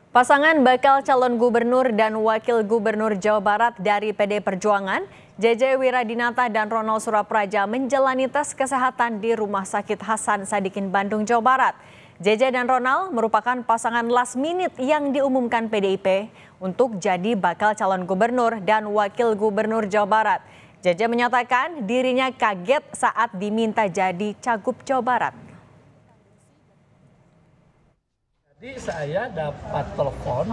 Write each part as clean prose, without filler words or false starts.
Pasangan bakal calon gubernur dan wakil gubernur Jawa Barat dari PD Perjuangan, JJ Wiradinata dan Ronald Surapraja menjalani tes kesehatan di Rumah Sakit Hasan Sadikin Bandung, Jawa Barat. JJ dan Ronald merupakan pasangan last minute yang diumumkan PDIP untuk jadi bakal calon gubernur dan wakil gubernur Jawa Barat. JJ menyatakan dirinya kaget saat diminta jadi cagup Jawa Barat. Jadi saya dapat telepon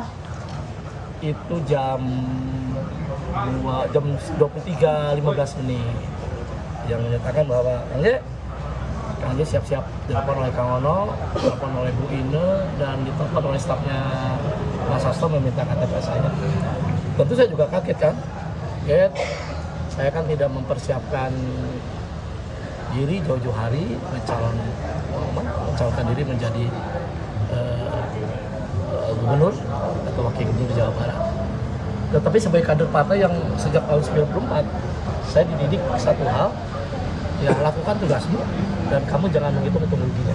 itu jam 23.15 yang menyatakan bahwa Kang J siap-siap ditelepon oleh Kang Ono, ditelepon oleh Bu Ine, dan ditelepon oleh stafnya Mas Hasto meminta KTP saya. Tentu saya juga kaget kan, saya kan tidak mempersiapkan diri jauh-jauh hari mencalonkan diri menjadi gubernur atau wakil gubernur Jawa Barat. Tetapi sebagai kader partai yang sejak tahun 94, saya dididik satu hal, ya lakukan tugasmu dan kamu jangan menghitung ruginya.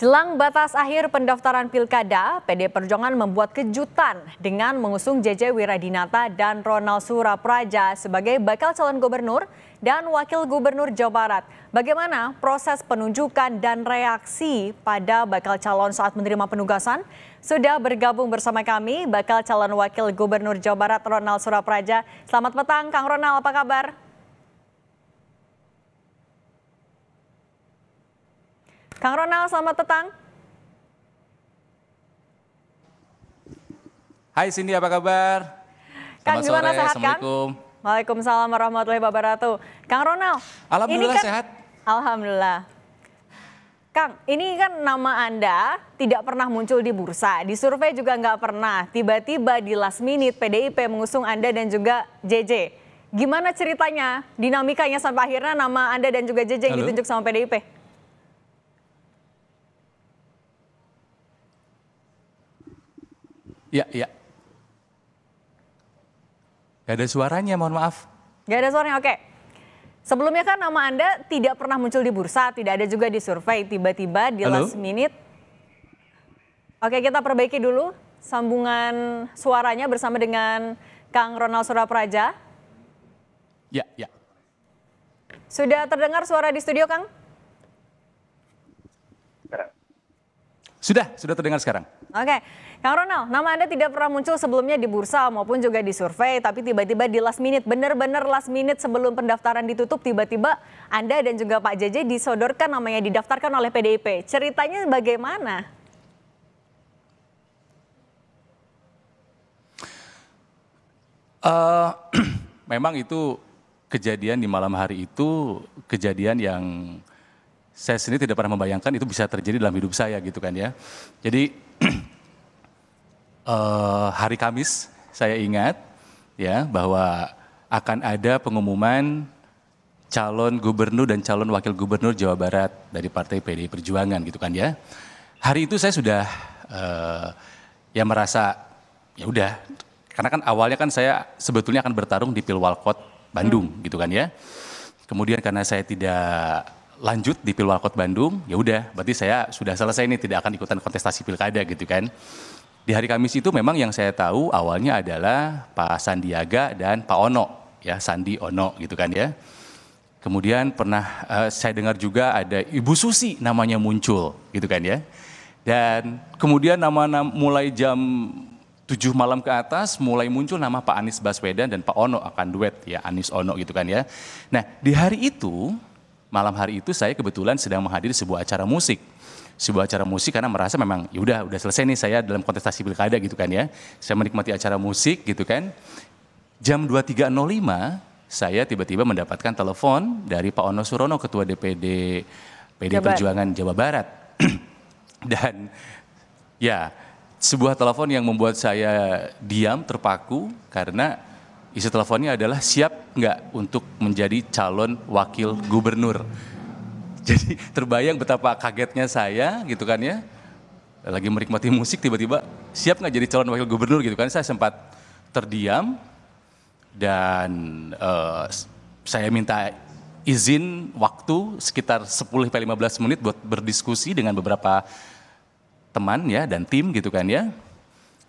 Jelang batas akhir pendaftaran Pilkada, PD Perjuangan membuat kejutan dengan mengusung JJ Wiradinata dan Ronald Surapraja sebagai bakal calon gubernur dan wakil gubernur Jawa Barat. Bagaimana proses penunjukan dan reaksi pada bakal calon saat menerima penugasan? Sudah bergabung bersama kami bakal calon wakil gubernur Jawa Barat Ronald Surapraja. Selamat petang, Kang Ronald, apa kabar? Kang Ronald, selamat petang. Hai Cindy, apa kabar? Kang, gimana, sehat kan? Assalamualaikum. Waalaikumsalam warahmatullahi wabarakatuh. Kang Ronald. Alhamdulillah ini kan, sehat. Alhamdulillah. Kang, ini kan nama Anda tidak pernah muncul di bursa, di survei juga nggak pernah. Tiba-tiba di last minute PDIP mengusung Anda dan juga JJ. Gimana ceritanya, dinamikanya sampai akhirnya nama Anda dan juga JJ yang ditunjuk sama PDIP? Ya. Gak ada suaranya, mohon maaf. Gak ada suaranya, oke. Sebelumnya kan nama Anda tidak pernah muncul di bursa, tidak ada juga di survei. Tiba-tiba di last minute. Oke, kita perbaiki dulu sambungan suaranya bersama dengan Kang Ronald Surapraja. Ya. Sudah terdengar suara di studio, Kang? Sudah terdengar sekarang. Oke, Kang Ronald, nama Anda tidak pernah muncul sebelumnya di bursa maupun juga di survei, tapi tiba-tiba di last minute, benar-benar last minute sebelum pendaftaran ditutup, tiba-tiba Anda dan juga Pak JJ disodorkan namanya, didaftarkan oleh PDIP. Ceritanya bagaimana? Memang itu kejadian di malam hari itu, kejadian yang saya sendiri tidak pernah membayangkan itu bisa terjadi dalam hidup saya gitu kan ya. Jadi hari Kamis saya ingat ya bahwa akan ada pengumuman calon gubernur dan calon wakil gubernur Jawa Barat dari Partai PDI Perjuangan gitu kan ya. Hari itu saya sudah ya merasa ya udah, karena kan awalnya kan saya sebetulnya akan bertarung di Pilwalkot Bandung gitu kan ya. Kemudian karena saya tidak lanjut di Pilwalkot Bandung, ya udah, berarti saya sudah selesai nih, tidak akan ikutan kontestasi pilkada gitu kan. Di hari Kamis itu memang yang saya tahu awalnya adalah Pak Sandiaga dan Pak Ono, ya Sandi Ono gitu kan ya. Kemudian pernah saya dengar juga ada Ibu Susi namanya muncul gitu kan ya. Dan kemudian nama mulai jam 7 malam ke atas mulai muncul nama Pak Anies Baswedan dan Pak Ono akan duet ya, Anies Ono gitu kan ya. Nah di hari itu, malam hari itu saya kebetulan sedang menghadiri sebuah acara musik. Sebuah acara musik karena merasa memang ya udah selesai nih saya dalam kontestasi pilkada gitu kan ya. Saya menikmati acara musik gitu kan. Jam 23.05 saya tiba-tiba mendapatkan telepon dari Pak Ono Surono, Ketua DPD PD Perjuangan Jawa Barat. Dan ya sebuah telepon yang membuat saya diam, terpaku karena isi teleponnya adalah siap nggak untuk menjadi calon wakil gubernur. Jadi terbayang betapa kagetnya saya gitu kan ya. Lagi menikmati musik tiba-tiba siap nggak jadi calon wakil gubernur gitu kan. Saya sempat terdiam dan saya minta izin waktu sekitar 10-15 menit buat berdiskusi dengan beberapa teman ya dan tim gitu kan ya.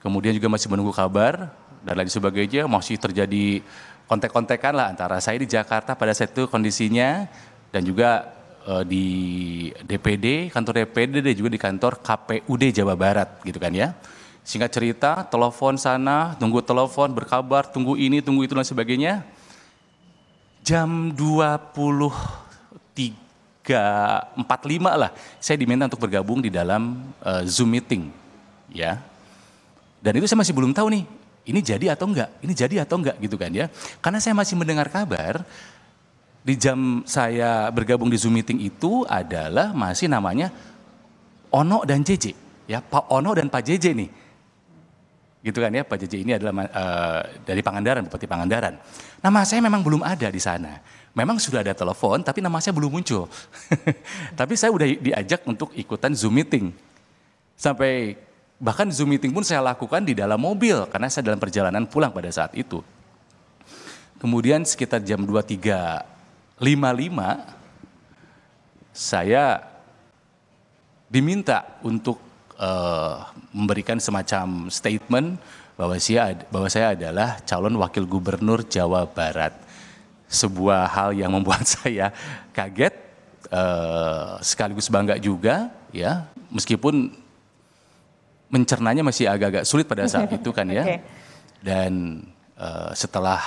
Kemudian juga masih menunggu kabar dan lain sebagainya, masih terjadi kontek-kontekan lah antara saya di Jakarta pada saat itu kondisinya dan juga di DPD, kantor DPD dan juga di kantor KPUD Jawa Barat gitu kan ya. Singkat cerita, telepon sana, tunggu telepon, berkabar, tunggu ini, tunggu itu dan sebagainya. Jam 23.45 lah, saya diminta untuk bergabung di dalam Zoom meeting ya. Dan itu saya masih belum tahu nih, ini jadi atau enggak, ini jadi atau enggak gitu kan ya. Karena saya masih mendengar kabar, di jam saya bergabung di Zoom meeting itu adalah masih namanya Ono dan JJ. Ya, Pak Ono dan Pak JJ nih. Gitu kan ya, Pak JJ ini adalah dari Pangandaran, Bupati Pangandaran. Nama saya memang belum ada di sana. Memang sudah ada telepon, tapi nama saya belum muncul. Tapi saya udah diajak untuk ikutan Zoom meeting. Sampai bahkan Zoom meeting pun saya lakukan di dalam mobil, karena saya dalam perjalanan pulang pada saat itu. Kemudian sekitar jam 23.55, saya diminta untuk memberikan semacam statement bahwa saya adalah calon wakil gubernur Jawa Barat. Sebuah hal yang membuat saya kaget, sekaligus bangga juga, ya, meskipun mencernanya masih agak-agak sulit pada saat itu kan ya. Okay. Dan setelah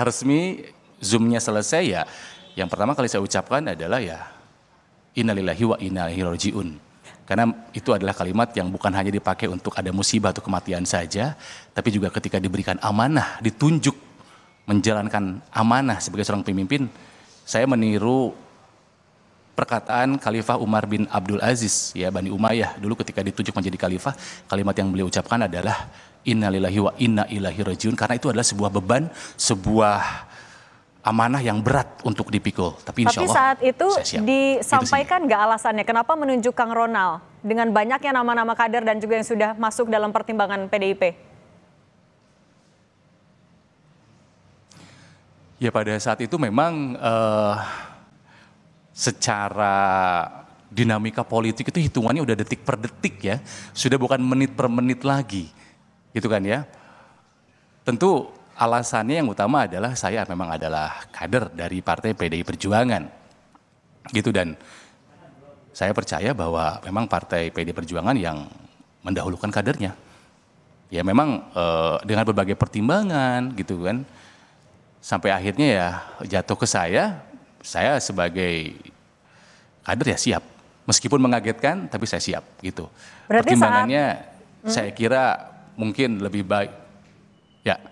resmi Zoom-nya selesai ya, yang pertama kali saya ucapkan adalah ya innalillahi wa inna ilaihi rajiun. Karena itu adalah kalimat yang bukan hanya dipakai untuk ada musibah atau kematian saja, tapi juga ketika diberikan amanah, ditunjuk menjalankan amanah sebagai seorang pemimpin. Saya meniru perkataan Khalifah Umar bin Abdul Aziz, ya, Bani Umayyah, dulu ketika ditunjuk menjadi khalifah, kalimat yang beliau ucapkan adalah innalillahi wa inna ilaihi rajiun, karena itu adalah sebuah beban, sebuah amanah yang berat untuk dipikul. Tapi insya Allah saat itu disampaikan nggak alasannya kenapa menunjuk Kang Ronald dengan banyaknya nama-nama kader dan juga yang sudah masuk dalam pertimbangan PDIP? Ya pada saat itu memang secara dinamika politik itu hitungannya udah detik per detik ya. Sudah bukan menit per menit lagi. Gitu kan ya. Tentu alasannya yang utama adalah saya memang adalah kader dari Partai PDI Perjuangan. Gitu, dan saya percaya bahwa memang Partai PDI Perjuangan yang mendahulukan kadernya. Ya memang dengan berbagai pertimbangan gitu kan. Sampai akhirnya ya jatuh ke saya sebagai kader ya siap. Meskipun mengagetkan tapi saya siap gitu. Berarti pertimbangannya saya kira mungkin lebih baik. Ya.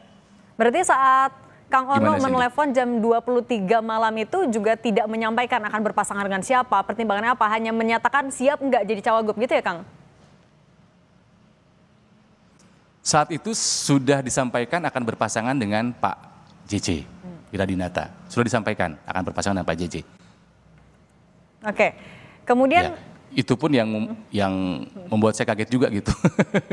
Berarti saat Kang Ono menelepon jam 23 malam itu juga tidak menyampaikan akan berpasangan dengan siapa, pertimbangannya apa, hanya menyatakan siap nggak jadi cawagup gitu ya Kang? Saat itu sudah disampaikan akan berpasangan dengan Pak JJ Wiradinata, sudah disampaikan akan berpasangan dengan Pak JJ. Oke, kemudian... Ya. Itu pun yang membuat saya kaget juga gitu.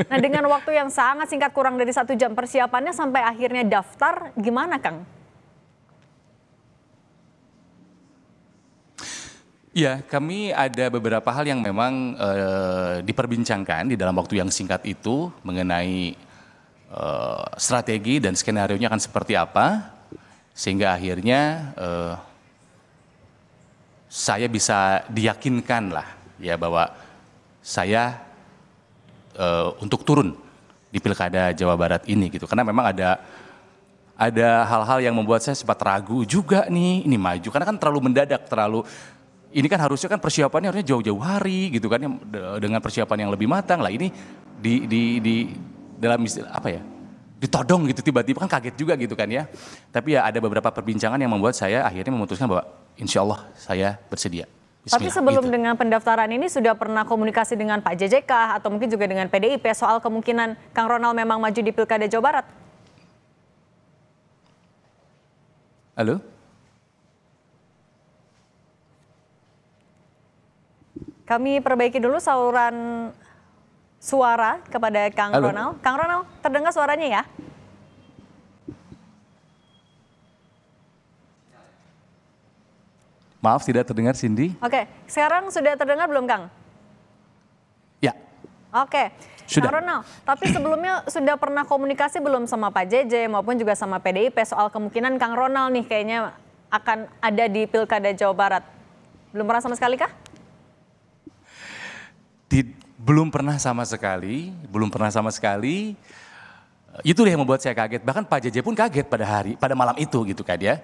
Nah dengan waktu yang sangat singkat kurang dari 1 jam persiapannya sampai akhirnya daftar gimana Kang? Ya kami ada beberapa hal yang memang diperbincangkan di dalam waktu yang singkat itu mengenai strategi dan skenario-nya akan seperti apa. Sehingga akhirnya saya bisa diyakinkan lah. Ya bahwa saya untuk turun di Pilkada Jawa Barat ini gitu, karena memang ada hal-hal yang membuat saya sempat ragu juga nih ini maju, karena kan terlalu mendadak, ini kan harusnya kan persiapannya harusnya jauh-jauh hari gitu kan, dengan persiapan yang lebih matang lah, ini di dalam istilah apa ya, ditodong gitu tiba-tiba, kan kaget juga gitu kan ya. Tapi ya ada beberapa perbincangan yang membuat saya akhirnya memutuskan bahwa insya Allah saya bersedia. Bismillah, tapi sebelum gitu. Dengan pendaftaran ini sudah pernah komunikasi dengan Pak JJK atau mungkin juga dengan PDIP soal kemungkinan Kang Ronald memang maju di Pilkada Jawa Barat? Halo? Kami perbaiki dulu saluran suara kepada Kang Halo? Ronald. Kang Ronald, terdengar suaranya ya? Maaf tidak terdengar Cindy. Oke, sekarang sudah terdengar belum Kang? Ya. Oke, Sudah. Kang Ronald, tapi sebelumnya sudah pernah komunikasi belum sama Pak JJ maupun juga sama PDIP soal kemungkinan Kang Ronald nih kayaknya akan ada di Pilkada Jawa Barat? Belum pernah sama sekali kah? Belum pernah sama sekali, belum pernah sama sekali. Itu yang membuat saya kaget. Bahkan Pak JJ pun kaget pada malam itu gitu kan ya.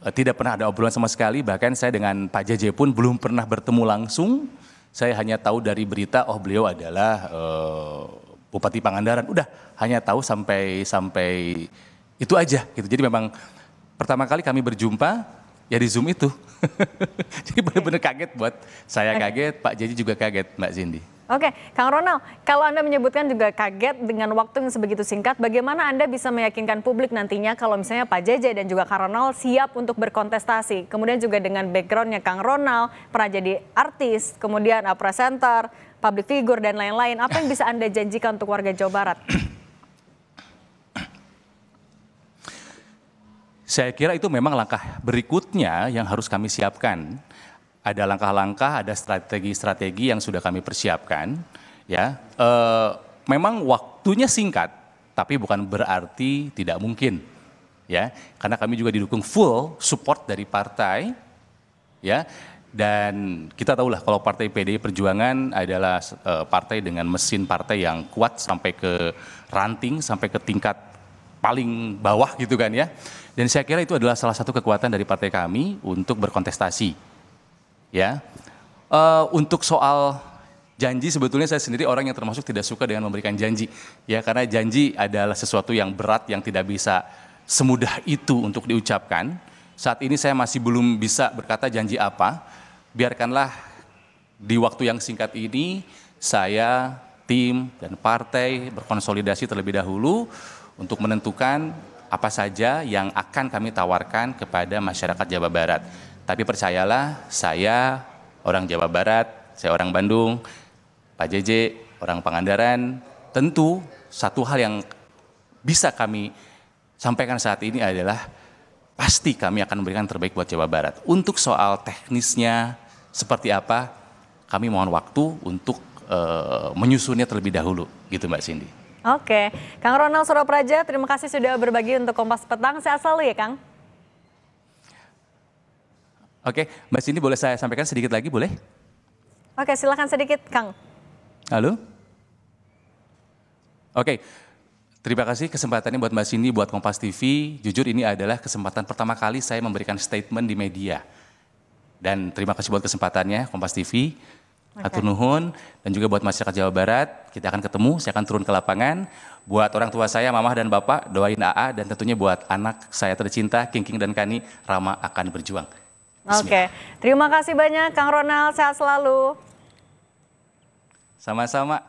Tidak pernah ada obrolan sama sekali. Bahkan saya dengan Pak JJ pun belum pernah bertemu langsung. Saya hanya tahu dari berita, oh beliau adalah Bupati Pangandaran. Udah, hanya tahu sampai itu aja gitu. Jadi memang pertama kali kami berjumpa ya di Zoom itu. Jadi benar-benar kaget buat saya kaget, Pak JJ juga kaget, Mbak Cindy. Oke, Kang Ronald, kalau Anda menyebutkan juga kaget dengan waktu yang sebegitu singkat, bagaimana Anda bisa meyakinkan publik nantinya kalau misalnya Pak JJ dan juga Kang Ronald siap untuk berkontestasi? Kemudian juga dengan backgroundnya Kang Ronald, pernah jadi artis, kemudian presenter, public figure, dan lain-lain. Apa yang bisa Anda janjikan untuk warga Jawa Barat? Saya kira itu memang langkah berikutnya yang harus kami siapkan. Ada langkah-langkah, ada strategi-strategi yang sudah kami persiapkan. Ya, memang waktunya singkat, tapi bukan berarti tidak mungkin. Ya, karena kami juga didukung full support dari partai. Ya, dan kita tahulah kalau partai PDI Perjuangan adalah partai dengan mesin partai yang kuat sampai ke ranting, sampai ke tingkat paling bawah gitu kan ya. Dan saya kira itu adalah salah satu kekuatan dari partai kami untuk berkontestasi. Ya, untuk soal janji sebetulnya saya sendiri orang yang termasuk tidak suka dengan memberikan janji. Ya, karena janji adalah sesuatu yang berat yang tidak bisa semudah itu untuk diucapkan. Saat ini saya masih belum bisa berkata janji apa. Biarkanlah di waktu yang singkat ini saya, tim, dan partai berkonsolidasi terlebih dahulu untuk menentukan apa saja yang akan kami tawarkan kepada masyarakat Jawa Barat. Tapi percayalah, saya orang Jawa Barat, saya orang Bandung, Pak JJ orang Pangandaran, tentu satu hal yang bisa kami sampaikan saat ini adalah pasti kami akan memberikan terbaik buat Jawa Barat. Untuk soal teknisnya seperti apa, kami mohon waktu untuk menyusunnya terlebih dahulu, gitu Mbak Cindy. Oke, Kang Ronald Surapraja, terima kasih sudah berbagi untuk Kompas Petang. Sehat selalu ya Kang. Oke, Mbak Cindy boleh saya sampaikan sedikit lagi, boleh? Oke, silakan sedikit, Kang. Halo? Oke, terima kasih kesempatannya buat Mbak Cindy, buat Kompas TV. Jujur ini adalah kesempatan pertama kali saya memberikan statement di media. Dan terima kasih buat kesempatannya, Kompas TV. Hatur nuhun, dan juga buat masyarakat Jawa Barat, kita akan ketemu, saya akan turun ke lapangan. Buat orang tua saya, Mamah dan Bapak, doain AA, dan tentunya buat anak saya tercinta, King dan Kani, Rama akan berjuang. Oke, terima kasih banyak Kang Ronald, sehat selalu. Sama-sama.